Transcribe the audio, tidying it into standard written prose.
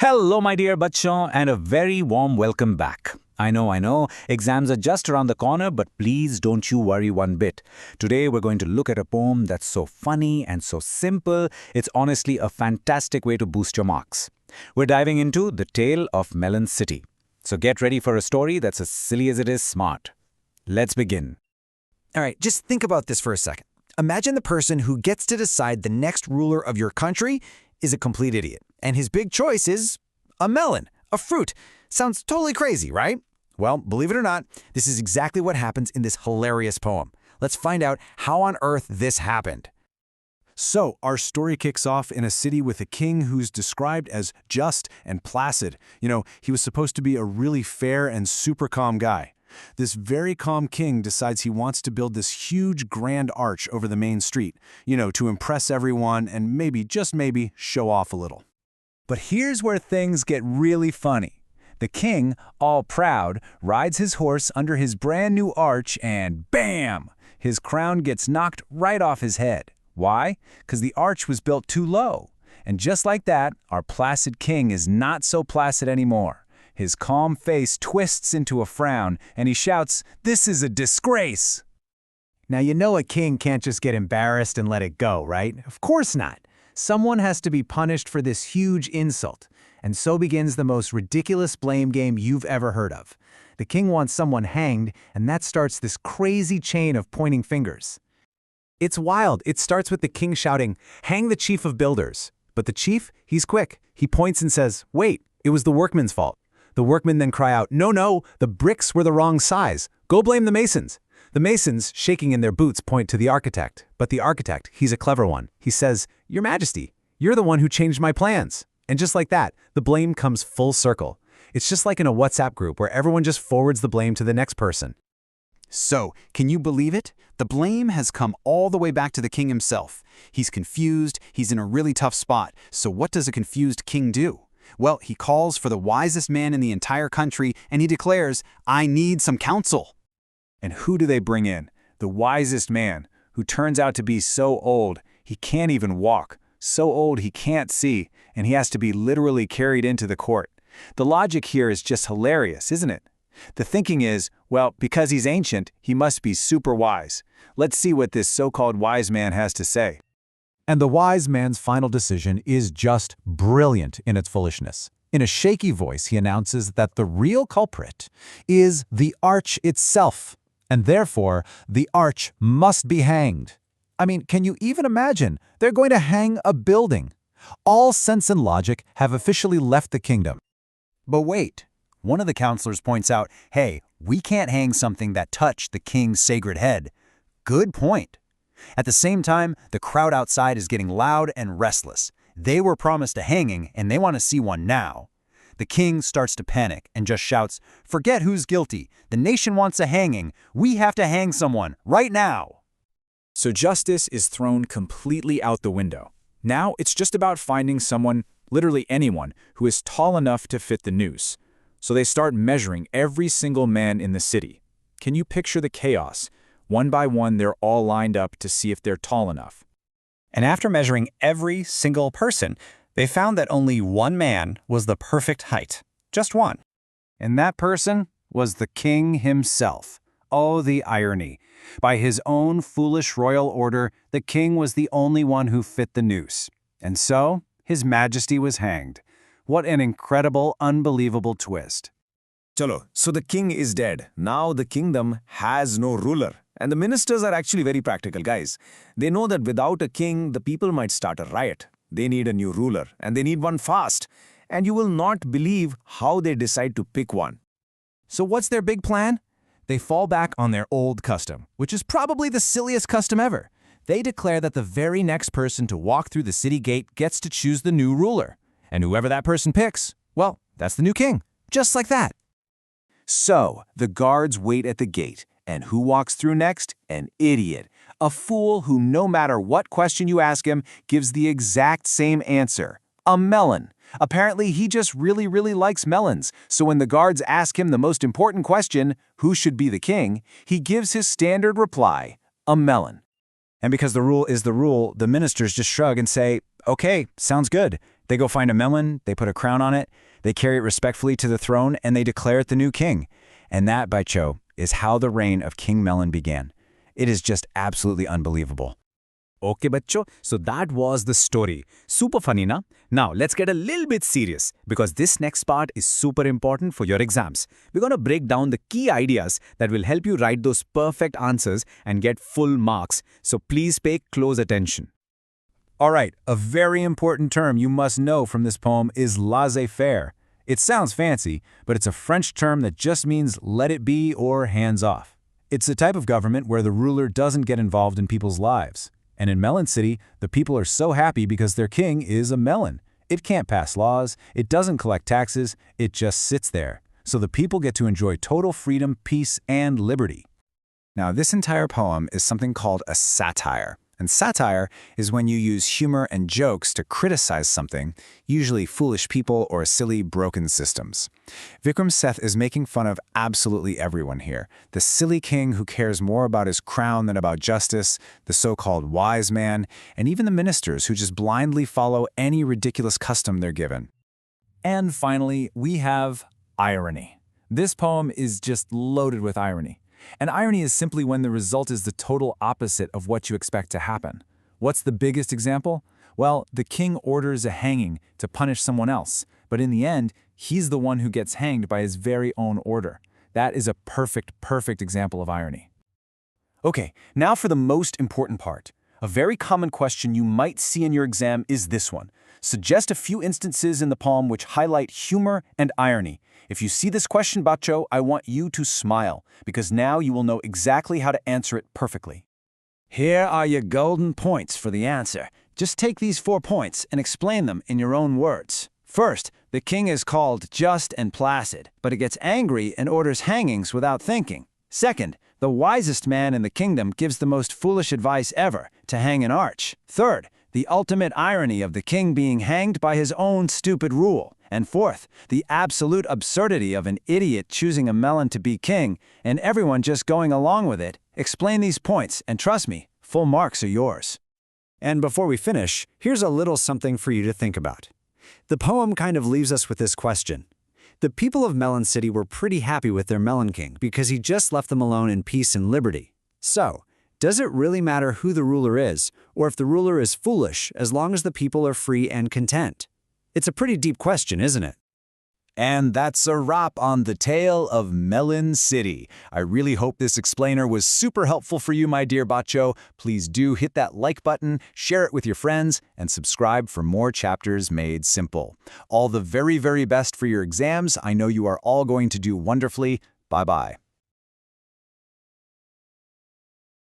Hello, my dear bachon, and a very warm welcome back. I know, exams are just around the corner, but please don't you worry one bit. Today we're going to look at a poem that's so funny and so simple, it's honestly a fantastic way to boost your marks. We're diving into The Tale of Melon City. So get ready for a story that's as silly as it is smart. Let's begin. All right, just think about this for a second. Imagine the person who gets to decide the next ruler of your country is a complete idiot, and his big choice is a melon, a fruit. Sounds totally crazy, right? Well, believe it or not, this is exactly what happens in this hilarious poem. Let's find out how on earth this happened. So, our story kicks off in a city with a king who's described as just and placid. He was supposed to be a really fair and super calm guy. This very calm king decides he wants to build this huge grand arch over the main street, to impress everyone and maybe, just maybe, show off a little. But here's where things get really funny. The king, all proud, rides his horse under his brand new arch and bam! His crown gets knocked right off his head. Why? Because the arch was built too low. And just like that, our placid king is not so placid anymore. His calm face twists into a frown, and he shouts, "This is a disgrace!" Now you know a king can't just get embarrassed and let it go, right? Of course not. Someone has to be punished for this huge insult. And so begins the most ridiculous blame game you've ever heard of. The king wants someone hanged, and that starts this crazy chain of pointing fingers. It's wild. It starts with the king shouting, "Hang the chief of builders." But the chief, he's quick. He points and says, "Wait, it was the workmen's fault." The workmen then cry out, "No, the bricks were the wrong size. Go blame the masons." The masons, shaking in their boots, point to the architect. But the architect, he's a clever one. He says, "Your Majesty, you're the one who changed my plans." And just like that, the blame comes full circle. It's just like in a WhatsApp group where everyone just forwards the blame to the next person. So, can you believe it? The blame has come all the way back to the king himself. He's confused, he's in a really tough spot. So what does a confused king do? Well, he calls for the wisest man in the entire country and he declares, "I need some counsel." And who do they bring in? The wisest man, who turns out to be so old he can't even walk, so old he can't see, and he has to be literally carried into the court. The logic here is just hilarious, isn't it? The thinking is, well, because he's ancient, he must be super wise. Let's see what this so-called wise man has to say. And the wise man's final decision is just brilliant in its foolishness. In a shaky voice, he announces that the real culprit is the arch itself, and therefore the arch must be hanged. I mean, can you even imagine? They're going to hang a building. All sense and logic have officially left the kingdom. But wait, one of the counselors points out, "Hey, we can't hang something that touched the king's sacred head." Good point. At the same time, the crowd outside is getting loud and restless. They were promised a hanging, and they want to see one now. The king starts to panic and just shouts, "Forget who's guilty. The nation wants a hanging. We have to hang someone right now." So justice is thrown completely out the window. Now it's just about finding someone, literally anyone, who is tall enough to fit the noose. So they start measuring every single man in the city. Can you picture the chaos? One by one, they're all lined up to see if they're tall enough. And after measuring every single person, they found that only one man was the perfect height. Just one. And that person was the king himself. Oh, the irony. By his own foolish royal order, the king was the only one who fit the noose. And so, His Majesty was hanged. What an incredible, unbelievable twist. Chalo, so the king is dead. Now the kingdom has no ruler. And the ministers are actually very practical guys. They know that without a king, the people might start a riot. They need a new ruler, and they need one fast. And you will not believe how they decide to pick one. So what's their big plan? They fall back on their old custom, which is probably the silliest custom ever. They declare that the very next person to walk through the city gate gets to choose the new ruler. And whoever that person picks, well, that's the new king. Just like that. So, the guards wait at the gate. And who walks through next? An idiot. A fool who, no matter what question you ask him, gives the exact same answer. A melon. Apparently, he just really likes melons. So when the guards ask him the most important question, who should be the king, he gives his standard reply, a melon. And because the rule is the rule, the ministers just shrug and say, "Okay, sounds good. They go find a melon, they put a crown on it, they carry it respectfully to the throne, and they declare it the new king. And that, Baicho, is how the reign of King Melon began. It is just absolutely unbelievable. Okay, bachcho, so that was the story. Super funny, na? Now, let's get a little bit serious because this next part is super important for your exams. We're going to break down the key ideas that will help you write those perfect answers and get full marks. So please pay close attention. All right, a very important term you must know from this poem is laissez-faire. It sounds fancy, but it's a French term that just means let it be or hands off. It's a type of government where the ruler doesn't get involved in people's lives. And in Melon City, the people are so happy because their king is a melon. It can't pass laws, it doesn't collect taxes, it just sits there. So the people get to enjoy total freedom, peace, and liberty. Now, this entire poem is something called a satire. And satire is when you use humor and jokes to criticize something, usually foolish people or silly, broken systems. Vikram Seth is making fun of absolutely everyone here. The silly king who cares more about his crown than about justice, the so-called wise man, and even the ministers who just blindly follow any ridiculous custom they're given. And finally, we have irony. This poem is just loaded with irony. And irony is simply when the result is the total opposite of what you expect to happen. What's the biggest example? Well, the king orders a hanging to punish someone else, but in the end, he's the one who gets hanged by his very own order. That is a perfect example of irony. Okay, now for the most important part. A very common question you might see in your exam is this one. Suggest a few instances in the poem which highlight humor and irony. If you see this question, Bacho, I want you to smile, because now you will know exactly how to answer it perfectly. Here are your golden points for the answer. Just take these 4 points and explain them in your own words. First, the king is called just and placid, but it gets angry and orders hangings without thinking. Second, the wisest man in the kingdom gives the most foolish advice ever, to hang an arch. Third, the ultimate irony of the king being hanged by his own stupid rule. And fourth, the absolute absurdity of an idiot choosing a melon to be king and everyone just going along with it. Explain these points, and trust me, full marks are yours. And before we finish, here's a little something for you to think about. The poem kind of leaves us with this question. The people of Melon City were pretty happy with their Melon King because he just left them alone in peace and liberty. So, does it really matter who the ruler is, or if the ruler is foolish, as long as the people are free and content? It's a pretty deep question, isn't it? And that's a wrap on the tale of Melon City. I really hope this explainer was super helpful for you, my dear Bacho. Please do hit that like button, share it with your friends, and subscribe for more chapters made simple. All the very best for your exams. I know you are all going to do wonderfully. Bye-bye.